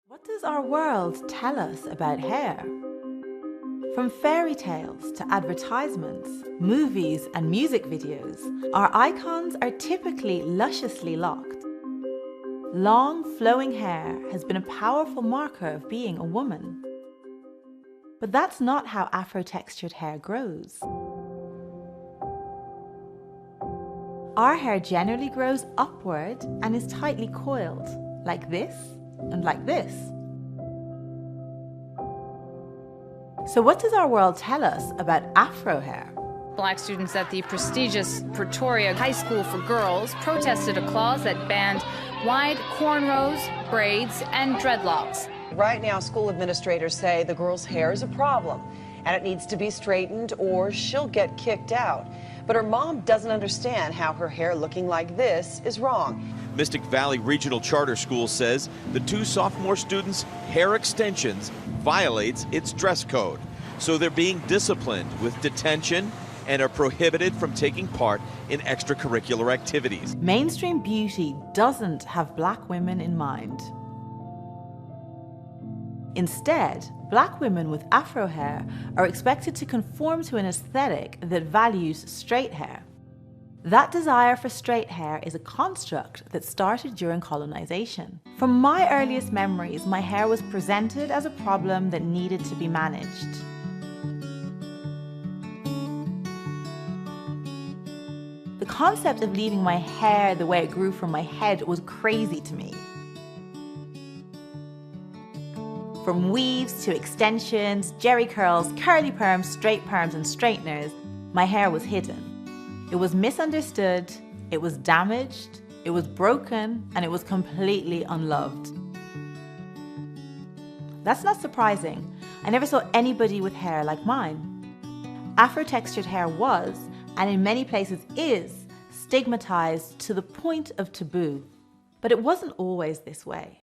What does our world tell us about hair? From fairy tales to advertisements, movies and music videos, our icons are typically lusciously locked. Long, flowing hair has been a powerful marker of being a woman. But that's not how Afro-textured hair grows. Our hair generally grows upward and is tightly coiled, like this and like this. So what does our world tell us about Afro hair? Black students at the prestigious Pretoria High School for Girls protested a clause that banned wide cornrows, braids, and dreadlocks. Right now, school administrators say the girl's hair is a problem and it needs to be straightened or she'll get kicked out. But her mom doesn't understand how her hair looking like this is wrong. Mystic Valley Regional Charter School says the two sophomore students' hair extensions violates its dress code. So they're being disciplined with detention and are prohibited from taking part in extracurricular activities. Mainstream beauty doesn't have black women in mind. Instead, black women with Afro hair are expected to conform to an aesthetic that values straight hair. That desire for straight hair is a construct that started during colonization. From my earliest memories, my hair was presented as a problem that needed to be managed. The concept of leaving my hair the way it grew from my head was crazy to me. From weaves to extensions, jerry curls, curly perms, straight perms, and straighteners, my hair was hidden. It was misunderstood, it was damaged, it was broken, and it was completely unloved. That's not surprising. I never saw anybody with hair like mine. Afro-textured hair was, and in many places is, stigmatized to the point of taboo. But it wasn't always this way.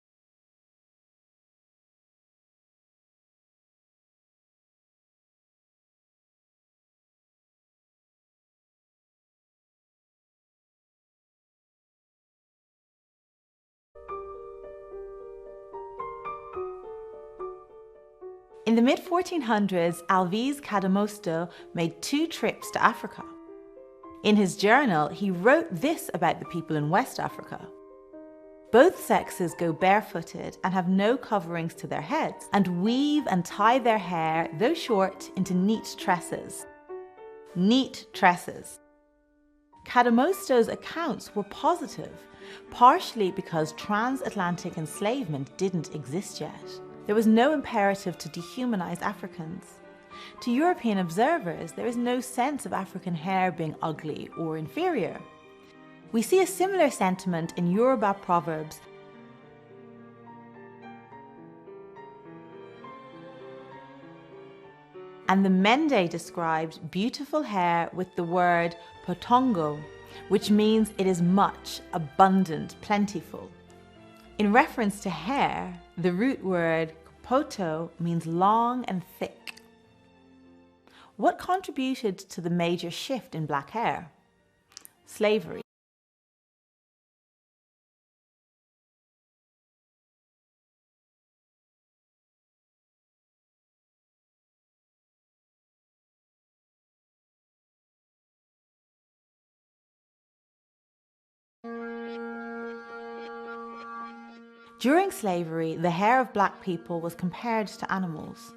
In the mid-1400s, Alvise Cadamosto made 2 trips to Africa. In his journal, he wrote this about the people in West Africa. Both sexes go barefooted and have no coverings to their heads, and weave and tie their hair, though short, into neat tresses. Neat tresses. Cadamosto's accounts were positive, partially because transatlantic enslavement didn't exist yet. There was no imperative to dehumanize Africans. To European observers, there is no sense of African hair being ugly or inferior. We see a similar sentiment in Yoruba proverbs. And the Mende described beautiful hair with the word potongo, which means it is much, abundant, plentiful. In reference to hair, the root word poto means long and thick. What contributed to the major shift in black hair? Slavery. During slavery, the hair of black people was compared to animals.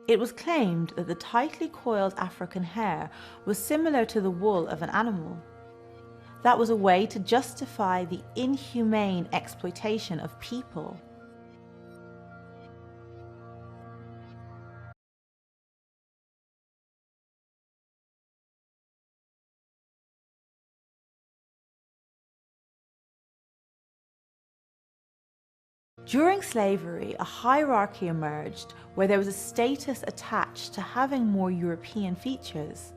It was claimed that the tightly coiled African hair was similar to the wool of an animal. That was a way to justify the inhumane exploitation of people. During slavery, a hierarchy emerged where there was a status attached to having more European features.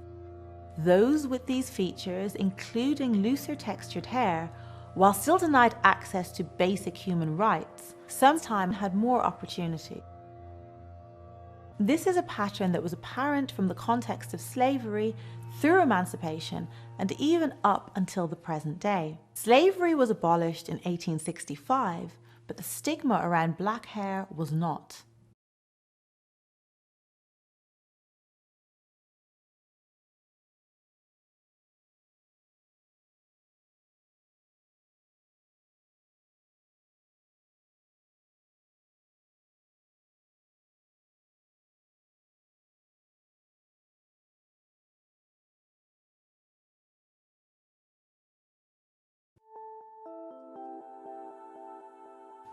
Those with these features, including looser textured hair, while still denied access to basic human rights, sometimes had more opportunity. This is a pattern that was apparent from the context of slavery through emancipation and even up until the present day. Slavery was abolished in 1865, but the stigma around black hair was not.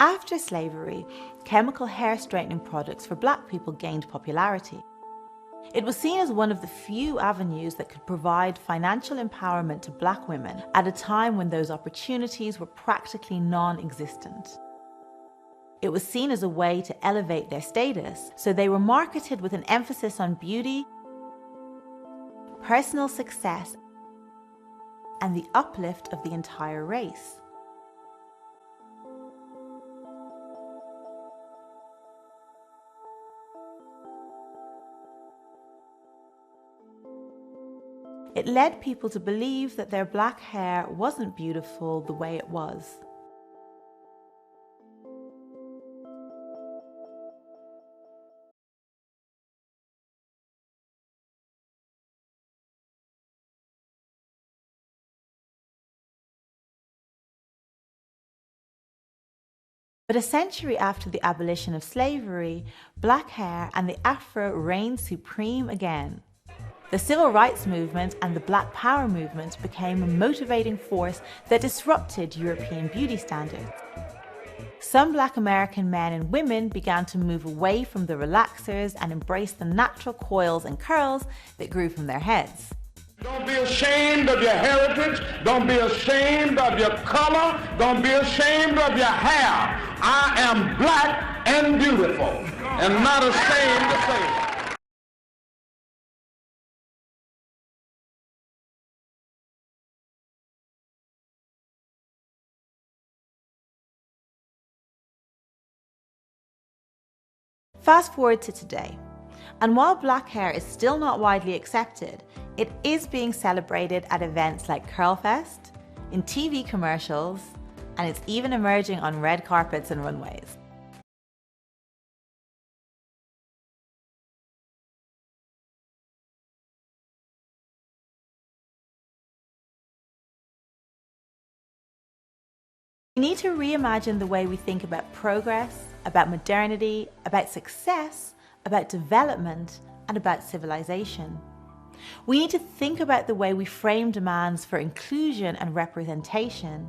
After slavery, chemical hair straightening products for black people gained popularity. It was seen as one of the few avenues that could provide financial empowerment to black women at a time when those opportunities were practically non-existent. It was seen as a way to elevate their status, so they were marketed with an emphasis on beauty, personal success, and the uplift of the entire race. It led people to believe that their black hair wasn't beautiful the way it was. But a century after the abolition of slavery, black hair and the afro reigned supreme again. The civil rights movement and the Black Power movement became a motivating force that disrupted European beauty standards. Some black American men and women began to move away from the relaxers and embrace the natural coils and curls that grew from their heads. Don't be ashamed of your heritage. Don't be ashamed of your color. Don't be ashamed of your hair. I am black and beautiful and not ashamed to say it. Fast forward to today, and while black hair is still not widely accepted, it is being celebrated at events like Curlfest, in TV commercials, and it's even emerging on red carpets and runways. We need to reimagine the way we think about progress, about modernity, about success, about development, and about civilization. We need to think about the way we frame demands for inclusion and representation,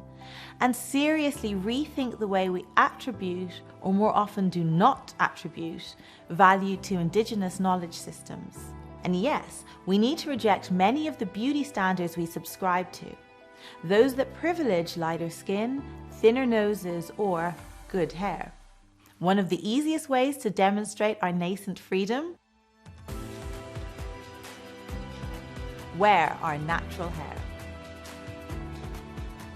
and seriously rethink the way we attribute, or more often do not attribute, value to Indigenous knowledge systems. And yes, we need to reject many of the beauty standards we subscribe to, those that privilege lighter skin, thinner noses, or good hair. One of the easiest ways to demonstrate our nascent freedom? Wear our natural hair.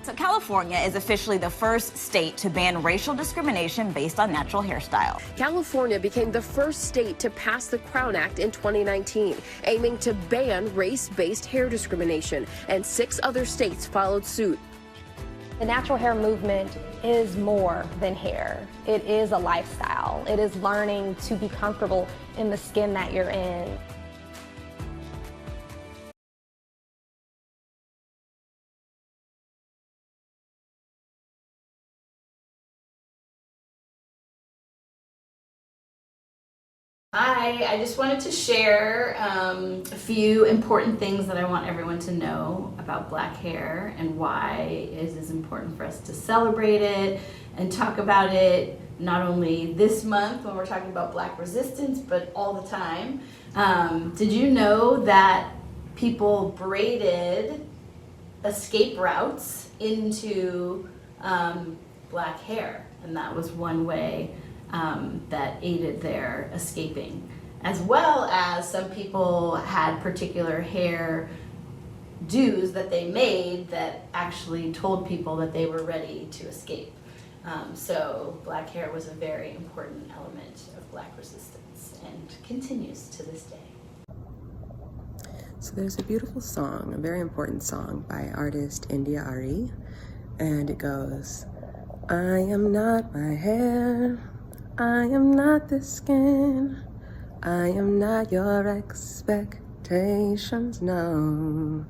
So California is officially the first state to ban racial discrimination based on natural hairstyle. California became the first state to pass the Crown Act in 2019, aiming to ban race-based hair discrimination, and 6 other states followed suit. The natural hair movement is more than hair. It is a lifestyle. It is learning to be comfortable in the skin that you're in. Hi, I just wanted to share a few important things that I want everyone to know about black hair and why it is important for us to celebrate it and talk about it not only this month when we're talking about black resistance, but all the time. Did you know that people braided escape routes into black hair? And that was one way that aided their escaping, as well as some people had particular hair do's that they made that actually told people that they were ready to escape. So black hair was a very important element of black resistance and continues to this day. So there's a beautiful song, a very important song by artist India Ari, and it goes, I am not my hair, I am not the skin, I am not your expectations, no.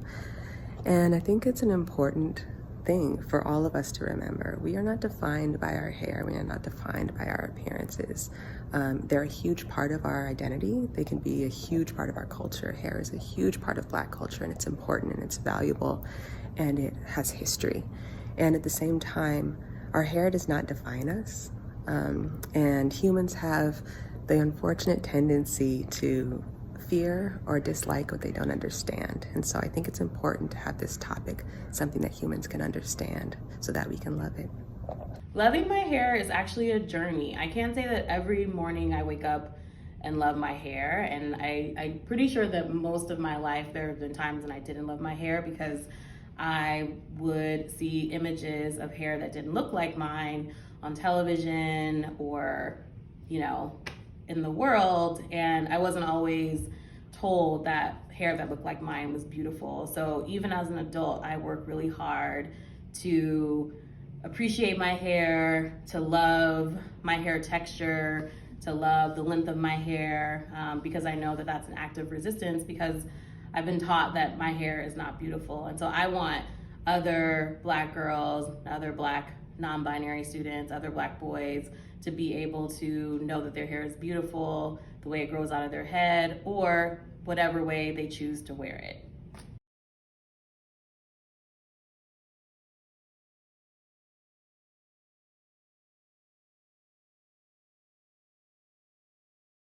And I think it's an important thing for all of us to remember. We are not defined by our hair, we are not defined by our appearances. They're a huge part of our identity. They can be a huge part of our culture. Hair is a huge part of Black culture, and it's important and it's valuable and it has history. And at the same time, our hair does not define us. And humans have the unfortunate tendency to fear or dislike what they don't understand. And so I think it's important to have this topic, something that humans can understand so that we can love it. Loving my hair is actually a journey. I can't say that every morning I wake up and love my hair, and I'm pretty sure that most of my life there have been times when I didn't love my hair because I would see images of hair that didn't look like mine on television or, you know, in the world, and I wasn't always told that hair that looked like mine was beautiful. So even as an adult, I work really hard to appreciate my hair, to love my hair texture, to love the length of my hair, because I know that that's an act of resistance, because I've been taught that my hair is not beautiful. And so I want other Black girls, other Black non-binary students, other Black boys to be able to know that their hair is beautiful, the way it grows out of their head, or whatever way they choose to wear it.